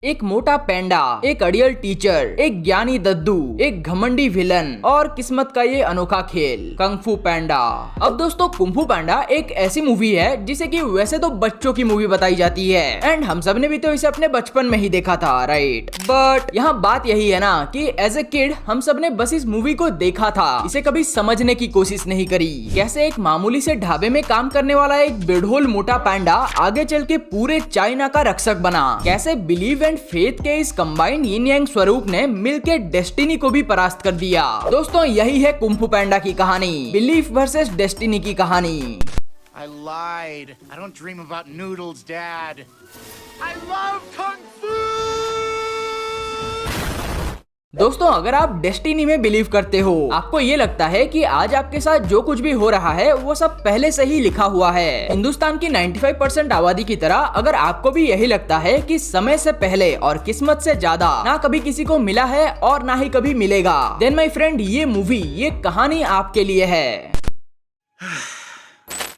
एक मोटा पैंडा, एक अड़ियल टीचर, एक ज्ञानी दद्दू, एक घमंडी विलन और किस्मत का ये अनोखा खेल कंग-फू पैंडा। अब दोस्तों कुंग-फू पैंडा एक ऐसी मूवी है जिसे कि वैसे तो बच्चों की मूवी बताई जाती है एंड हम सब ने भी तो इसे अपने बचपन में ही देखा था, राइट। बट यहाँ बात यही है ना कि एज ए किड हम सब ने बस इस मूवी को देखा था, इसे कभी समझने की कोशिश नहीं करी। कैसे एक मामूली से ढाबे में काम करने वाला एक बेढोल मोटा पैंडा आगे चल के पूरे चाइना का रक्षक बना। कैसे बिलीव फेथ के इस कंबाइंड यिन यांग स्वरूप ने मिलकर डेस्टिनी को भी परास्त कर दिया। दोस्तों यही है कुंग-फू पैंडा की कहानी, बिलीफ वर्सेस डेस्टिनी की कहानी। I lied. I don't dream about noodles, Dad. I love Kung Fu! दोस्तों अगर आप डेस्टिनी में बिलीव करते हो, आपको ये लगता है कि आज आपके साथ जो कुछ भी हो रहा है वो सब पहले से ही लिखा हुआ है। हिंदुस्तान की 95% आबादी की तरह अगर आपको भी यही लगता है कि समय से पहले और किस्मत से ज्यादा ना कभी किसी को मिला है और ना ही कभी मिलेगा, देन माय फ्रेंड ये मूवी, ये कहानी आपके लिए है।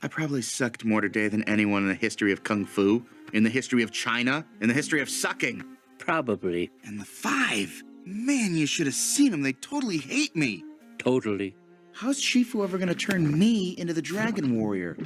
I probably sucked more today than anyone in the history of Kung Fu, in the history of China, in the history of sucking. Probably. And the five. Man, you should have seen them. They totally hate me. Totally. How's Shifu ever gonna turn me into the Dragon Warrior?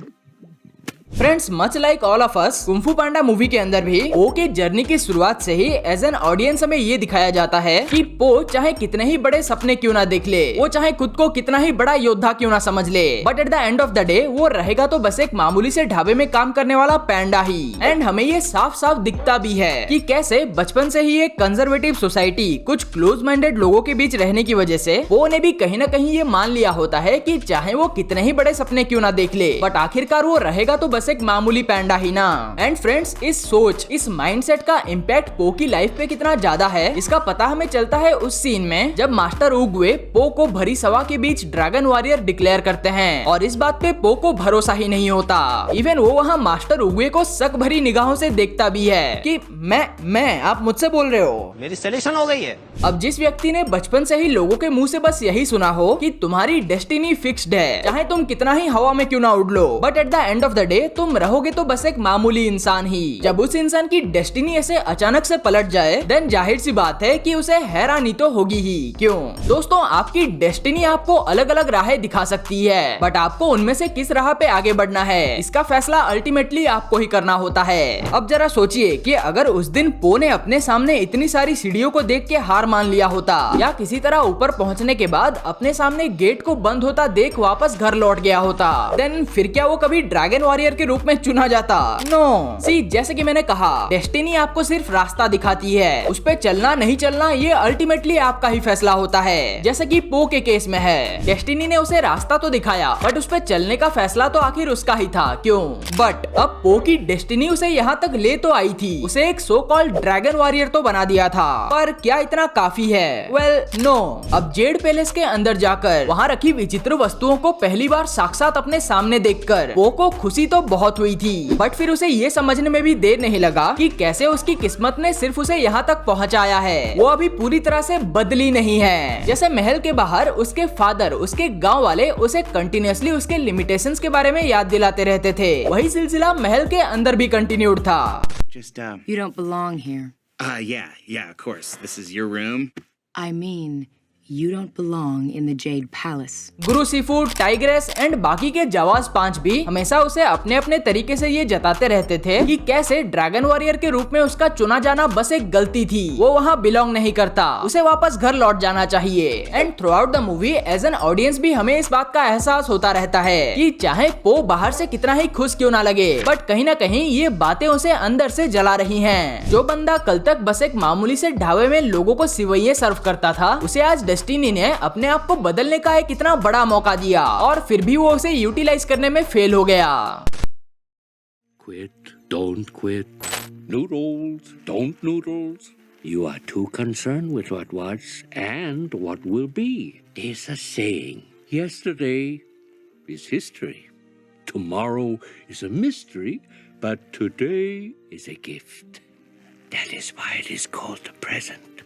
Friends much like all of us, kung fu panda movie के अंदर भी पो के journey की शुरुआत से ही as an audience हमें ये दिखाया जाता है कि पो चाहे कितने ही बड़े सपने क्यों ना देख ले, वो चाहे खुद को कितना ही बड़ा योद्धा क्यों ना समझ ले, but at the end of the day वो रहेगा तो बस एक मामूली से ढाबे में काम करने वाला पैंडा ही। एंड हमें ये साफ साफ दिखता भी है कि कैसे बचपन से ही एक कंजर्वेटिव सोसाइटी, कुछ क्लोज माइंडेड लोगों के बीच रहने की वजह से पो ने भी कहीं ना कहीं ये मान लिया होता है कि चाहे वो कितने ही बड़े सपने क्यों ना देख ले, बट आखिरकार वो रहेगा तो बस एक मामूली पैंडा ही ना। एंड फ्रेंड्स इस सोच, इस माइंडसेट का इम्पैक्ट पो की लाइफ पे कितना ज्यादा है इसका पता हमें चलता है उस सीन में जब मास्टर उगवे पो को भरी सभा के बीच ड्रैगन वॉरियर डिक्लेयर करते हैं और इस बात पे पो को भरोसा ही नहीं होता। इवन वो वहाँ मास्टर उगवे को शक भरी निगाहों से देखता भी है कि मैं आप मुझसे बोल रहे हो, मेरी सिलेक्शन हो गई है। अब जिस व्यक्ति ने बचपन से ही लोगों के मुंह से बस यही सुना हो कि तुम्हारी डेस्टिनी फिक्स्ड है, चाहे तुम कितना ही हवा में क्यों ना उड़ लो, but at the end of the day तुम रहोगे तो बस एक मामूली इंसान ही। जब उस इंसान की डेस्टिनी ऐसे अचानक से पलट जाए देन जाहिर सी बात है कि उसे हैरानी तो होगी ही। क्यों दोस्तों, आपकी डेस्टिनी आपको अलग अलग राहें दिखा सकती है, बट आपको उनमें से किस राह पे आगे बढ़ना है इसका फैसला अल्टीमेटली आपको ही करना होता है। अब जरा सोचिए कि अगर उस दिन पो ने अपने सामने इतनी सारी सीढ़ियों को देख के हार मान लिया होता या किसी तरह ऊपर पहुंचने के बाद अपने सामने गेट को बंद होता देख वापस घर लौट गया होता, देन फिर क्या वो कभी ड्रैगन वॉरियर के रूप में चुना जाता? नो। सी जैसे कि मैंने कहा, डेस्टिनी आपको सिर्फ रास्ता दिखाती है, उस पे चलना नहीं चलना ये अल्टीमेटली आपका ही फैसला होता है। जैसे कि पो के केस में है, डेस्टिनी ने उसे रास्ता तो दिखाया बट उस पे चलने का फैसला तो आखिर उसका ही था। क्यों? बट अब पो की डेस्टिनी उसे यहाँ तक ले तो आई थी, उसे एक सो कॉल्ड ड्रैगन वॉरियर तो बना दिया था, पर क्या इतना काफी है? Well no. अब जेड पैलेस के अंदर जाकर वहाँ रखी विचित्र वस्तुओं को पहली बार साक्षात अपने सामने देखकर पो को खुशी तो बहुत हुई थी, बट फिर उसे ये समझने में भी देर नहीं लगा कि कैसे उसकी किस्मत ने सिर्फ उसे यहाँ तक पहुँचाया है, वो अभी पूरी तरह से बदली नहीं है। जैसे महल के बाहर उसके फादर, उसके गाँव वाले उसे कंटिन्यूअसली उसके लिमिटेशंस के बारे में याद दिलाते रहते थे, वही सिलसिला महल के अंदर भी कंटिन्यूड था। Just, You don't belong here. yeah, of course. This is your room. I mean, you don't belong in the Jade Palace. Guru Seefu, tigress and बाकी के जवाज 5 भी हमेशा उसे अपने अपने तरीके से ये जताते रहते थे कि कैसे ड्रैगन वॉरियर के रूप में उसका चुना जाना बस एक गलती थी, वो वहाँ बिलोंग नहीं करता, उसे वापस घर लौट जाना चाहिए। And throughout the movie as an audience भी हमें इस बात का एहसास होता रहता है कि चाहे पो बाहर से कितना ही खुश क्यों ना लगे, बट कहीं ना कहीं ये बातें उसे अंदर से जला रही हैं। जो बंदा कल तक बस एक मामूली से ढाबे में लोगों को सिवैये सर्व करता था, उसे आज डेस्टिनी ने अपने आप को बदलने का एक इतना बड़ा मौका दिया और फिर भी वो उसे यूटिलाइज करने में फेल हो गया। Quit, don't quit. Noodles, don't noodles. You are too concerned with what was and what will be. There's a saying. Yesterday is history. Tomorrow is a mystery, but today is a gift. That is why it is called the present.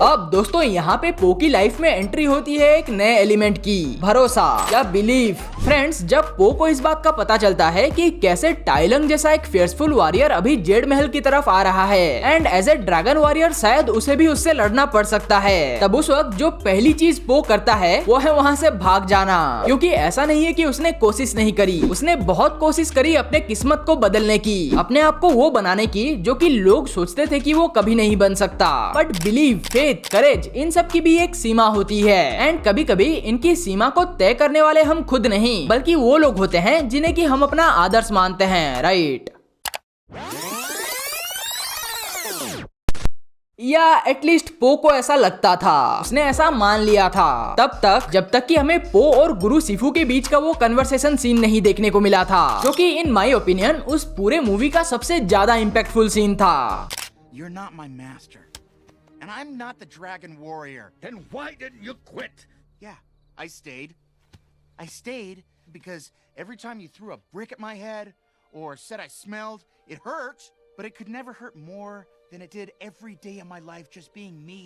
अब दोस्तों यहाँ पे पो की life में entry होती है एक नए एलिमेंट की, भरोसा या बिलीफ। फ्रेंड्स, जब पो को इस बात का पता चलता है कि कैसे टाई लंग जैसा एक फियर्सफुल वॉरियर अभी जेड महल की तरफ आ रहा है and as a dragon warrior शायद उसे भी उससे लड़ना पड़ सकता है, तब उस वक्त जो पहली चीज पो करता है वो है वहाँ से भाग जाना। क्योंकि ऐसा नहीं है कि उसने कोशिश नहीं करी, उसने बहुत कोशिश करी अपने किस्मत को बदलने की, अपने आप को वो बनाने की जो कि लोग सोचते थे कि वो कभी नहीं बन सकता। बट बिलीव, फेथ, करेज, इन सब की भी एक सीमा होती है एंड कभी कभी इनकी सीमा को तय करने वाले हम खुद नहीं बल्कि वो लोग होते हैं जिन्हें कि हम अपना आदर्श मानते हैं, राइट? या एटलीस्ट पो को ऐसा लगता था, उसने ऐसा मान लिया था तब तक जब तक कि हमें पो और गुरु सिफू के बीच का वो कन्वर्सेशन सीन नहीं देखने को मिला था, जो कि इन माय ओपिनियन उस पूरे मूवी का सबसे ज्यादा इम्पैक्टफुल सीन था। You're not my master, and I'm not the dragon warrior. Then why didn't you quit? Yeah, I stayed. I stayed because every time you threw a brick at my head or said I smelled, it hurt, but it could never hurt more than it did every day of my life just being me.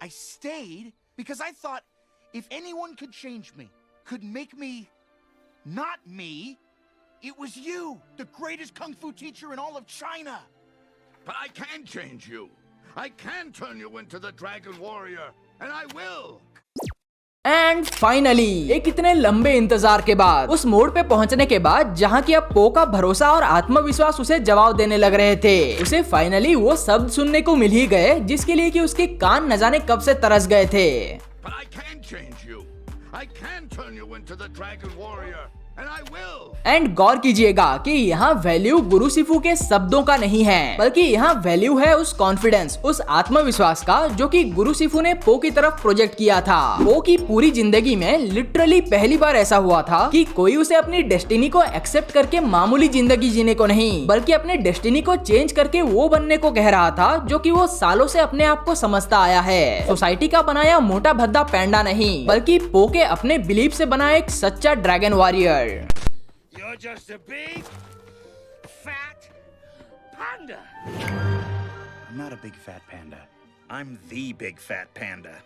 I stayed because I thought if anyone could change me, could make me not me, it was you, the greatest kung fu teacher in all of China. But I can change you. I can turn you into the Dragon Warrior, and I will. And finally एक इतने लंबे इंतजार के बाद उस मोड़ पे पहुंचने के बाद जहाँ की अब पो का भरोसा और आत्मविश्वास उसे जवाब देने लग रहे थे, उसे फाइनली वो शब्द सुनने को मिल ही गए जिसके लिए कि उसके कान न जाने कब से तरस गए थे। But I can change you. I can turn you into the Dragon Warrior, and I will. And गौर कीजिएगा कि यहाँ वैल्यू गुरु सिफू के शब्दों का नहीं है बल्कि यहाँ वैल्यू है उस कॉन्फिडेंस, उस आत्मविश्वास का जो कि गुरु सिफू ने पो की तरफ प्रोजेक्ट किया था। पो की पूरी जिंदगी में लिटरली पहली बार ऐसा हुआ था कि कोई उसे अपनी डेस्टिनी को एक्सेप्ट करके मामूली जिंदगी जीने को नहीं बल्कि अपने डेस्टिनी को चेंज करके वो बनने को कह रहा था जो कि वो सालों से अपने आप को समझता आया है। सोसाइटी का बनाया मोटा भद्दा पैंडा नहीं बल्कि पो के अपने बिलीफ से बना एक सच्चा dragon warrior. You're just a big, fat panda. I'm not a big fat panda. I'm the big fat panda.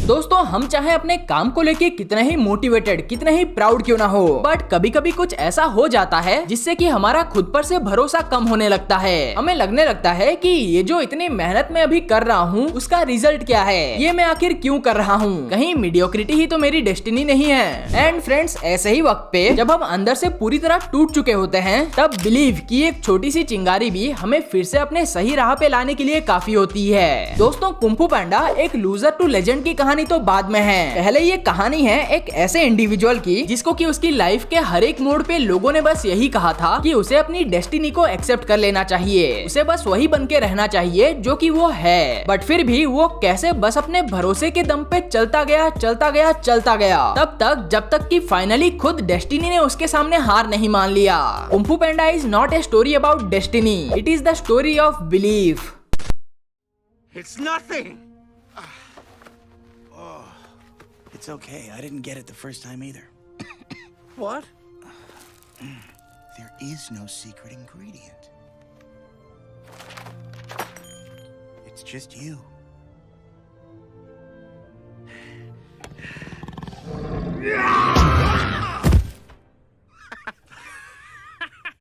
दोस्तों, हम चाहे अपने काम को लेके कितने ही मोटिवेटेड, कितने ही प्राउड क्यों ना हो, बट कभी कभी कुछ ऐसा हो जाता है जिससे कि हमारा खुद पर से भरोसा कम होने लगता है। हमें लगने लगता है कि ये जो इतनी मेहनत मैं अभी कर रहा हूँ उसका रिजल्ट क्या है, ये मैं आखिर क्यों कर रहा हूँ, कहीं मीडियोक्रिटी ही तो मेरी डेस्टिनी नहीं है। एंड फ्रेंड्स, ऐसे ही वक्त पे जब हम अंदर से पूरी तरह टूट चुके होते हैं तब बिलीव की एक छोटी सी चिंगारी भी हमें फिर से अपने सही राह पे लाने के लिए काफी होती है। दोस्तों, कुंग फू पांडा एक लूजर टू लेजेंड की कहानी तो बाद में है। पहले ये कहानी है एक ऐसे इंडिविजुअल की जिसको कि उसकी लाइफ के हर एक मोड़ पे लोगों ने बस यही कहा था कि उसे अपनी डेस्टिनी को एक्सेप्ट कर लेना चाहिए, उसे बस वही बन के रहना चाहिए जो कि वो है। बट फिर भी वो कैसे बस अपने भरोसे के दम पे चलता गया चलता गया चलता गया तब तक जब तक कि फाइनली खुद डेस्टिनी ने उसके सामने हार नहीं मान लिया। Kung Fu Panda is not a story about destiny, it is the story of belief. It's nothing. It's okay. I didn't get it the first time either. What? There is no secret ingredient. It's just you. Yeah!